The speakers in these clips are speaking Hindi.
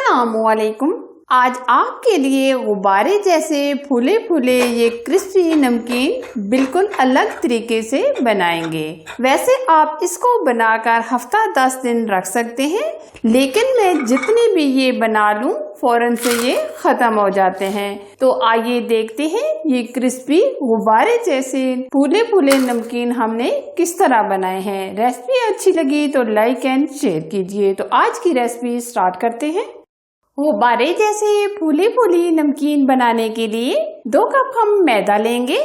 अस्सलामुअलैकुम। आज आपके लिए गुब्बारे जैसे फूले फूले ये क्रिस्पी नमकीन बिल्कुल अलग तरीके से बनाएंगे। वैसे आप इसको बनाकर हफ्ता 10 दिन रख सकते हैं, लेकिन मैं जितने भी ये बना लूं फौरन से ये खत्म हो जाते हैं। तो आइए देखते हैं ये क्रिस्पी गुब्बारे जैसे फूले फूले नमकीन हमने किस तरह बनाए हैं। रेसिपी अच्छी लगी तो लाइक एंड शेयर कीजिए। तो आज की रेसिपी स्टार्ट करते हैं। गुब्बारे जैसे फूली फूली नमकीन बनाने के लिए 2 कप हम मैदा लेंगे।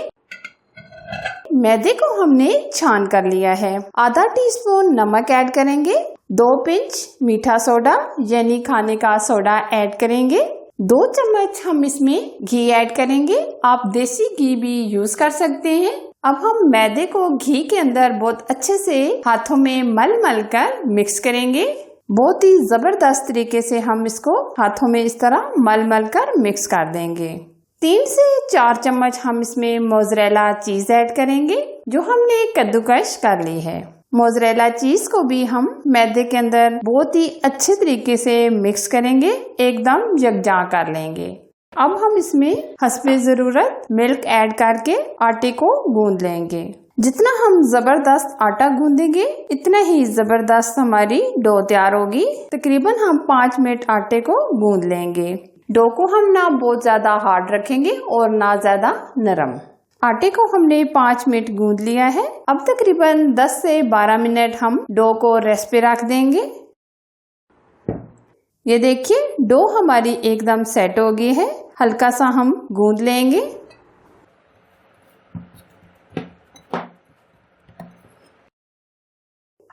मैदे को हमने छान कर लिया है। आधा टीस्पून नमक ऐड करेंगे। 2 पिंच मीठा सोडा यानी खाने का सोडा ऐड करेंगे। 2 चम्मच हम इसमें घी ऐड करेंगे। आप देसी घी भी यूज कर सकते हैं। अब हम मैदे को घी के अंदर बहुत अच्छे से हाथों में मल मल कर मिक्स करेंगे। बहुत ही जबरदस्त तरीके से हम इसको हाथों में इस तरह मल मल कर मिक्स कर देंगे। 3 से 4 चम्मच हम इसमें मोज़रेला चीज ऐड करेंगे जो हमने कद्दूकश कर ली है। मोज़रेला चीज को भी हम मैदे के अंदर बहुत ही अच्छे तरीके से मिक्स करेंगे, एकदम यकजा कर लेंगे। अब हम इसमें हस्बे जरूरत मिल्क ऐड करके आटे को गूंद लेंगे। जितना हम जबरदस्त आटा गूंदेंगे इतना ही जबरदस्त हमारी डो तैयार होगी। तकरीबन हम 5 मिनट आटे को गूंद लेंगे। डो को हम ना बहुत ज्यादा हार्ड रखेंगे और ना ज्यादा नरम। आटे को हमने 5 मिनट गूंद लिया है। अब तकरीबन 10 से 12 मिनट हम डो को रेस्ट पे रख देंगे। ये देखिए डो हमारी एकदम सेट हो गई है। हल्का सा हम गूंद लेंगे।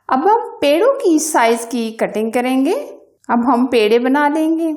अब हम पेड़ों की साइज की कटिंग करेंगे। अब हम पेड़े बना लेंगे।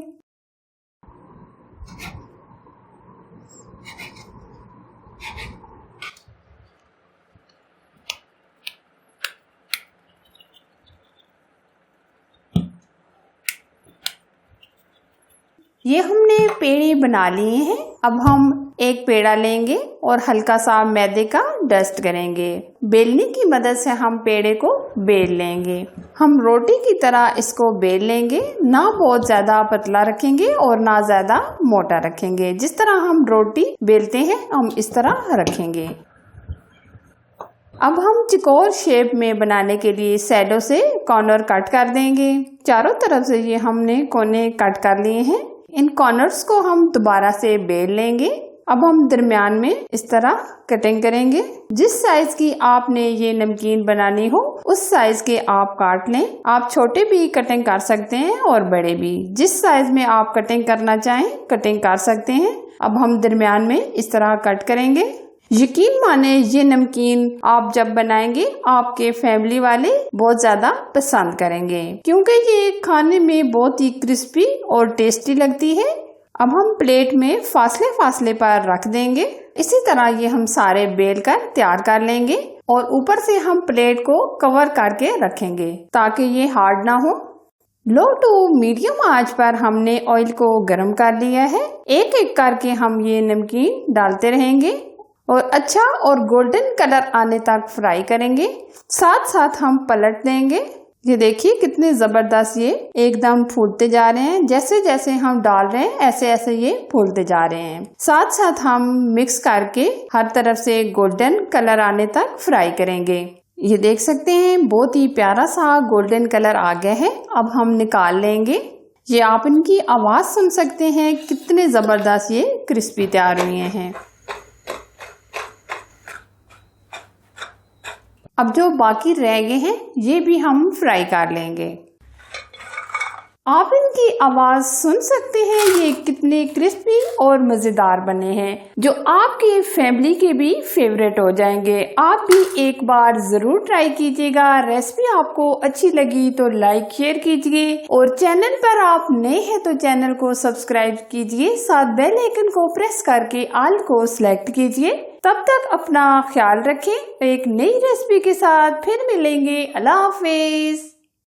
ये हमने पेड़े बना लिए हैं। अब हम एक पेड़ा लेंगे और हल्का सा मैदे का डस्ट करेंगे। बेलने की मदद से हम पेड़े को बेल लेंगे। हम रोटी की तरह इसको बेल लेंगे, ना बहुत ज्यादा पतला रखेंगे और ना ज्यादा मोटा रखेंगे। जिस तरह हम रोटी बेलते हैं हम इस तरह रखेंगे। अब हम चौकोर शेप में बनाने के लिए सैडो से कॉर्नर कट कर देंगे। चारों तरफ से ये हमने कोने कट कर लिए हैं। इन कॉर्नर्स को हम दोबारा से बेल लेंगे। अब हम दरमियान में इस तरह कटिंग करेंगे। जिस साइज की आपने ये नमकीन बनानी हो उस साइज के आप काट लें। आप छोटे भी कटिंग कर सकते हैं और बड़े भी, जिस साइज में आप कटिंग करना चाहें कटिंग कर सकते हैं। अब हम दरमियान में इस तरह कट करेंगे। यकीन माने ये नमकीन आप जब बनाएंगे आपके फैमिली वाले बहुत ज्यादा पसंद करेंगे, क्योंकि ये खाने में बहुत ही क्रिस्पी और टेस्टी लगती है। अब हम प्लेट में फासले फासले पर रख देंगे। इसी तरह ये हम सारे बेल कर तैयार कर लेंगे और ऊपर से हम प्लेट को कवर करके रखेंगे ताकि ये हार्ड ना हो। लो टू मीडियम आंच पर हमने ऑयल को गर्म कर लिया है। एक एक करके हम ये नमकीन डालते रहेंगे और अच्छा और गोल्डन कलर आने तक फ्राई करेंगे। साथ साथ हम पलट देंगे। ये देखिए कितने जबरदस्त ये एकदम फूलते जा रहे हैं। जैसे जैसे हम डाल रहे हैं ऐसे ऐसे ये फूलते जा रहे हैं। साथ साथ हम मिक्स करके हर तरफ से गोल्डन कलर आने तक फ्राई करेंगे। ये देख सकते हैं बहुत ही प्यारा सा गोल्डन कलर आ गया है। अब हम निकाल लेंगे। ये आप इनकी आवाज सुन सकते हैं, कितने जबरदस्त ये क्रिस्पी तैयार हुए हैं। अब जो बाकी रह गए हैं ये भी हम फ्राई कर लेंगे। आप इनकी आवाज सुन सकते हैं, ये कितने क्रिस्पी और मजेदार बने हैं, जो आपके फैमिली के भी फेवरेट हो जाएंगे। आप भी एक बार जरूर ट्राई कीजिएगा। रेसिपी आपको अच्छी लगी तो लाइक शेयर कीजिए और चैनल पर आप नए हैं तो चैनल को सब्सक्राइब कीजिए। साथ बेल आइकन को प्रेस करके ऑल को सिलेक्ट कीजिए। तब तक अपना ख्याल रखें। एक नई रेसिपी के साथ फिर मिलेंगे। अल्लाह हाफिज।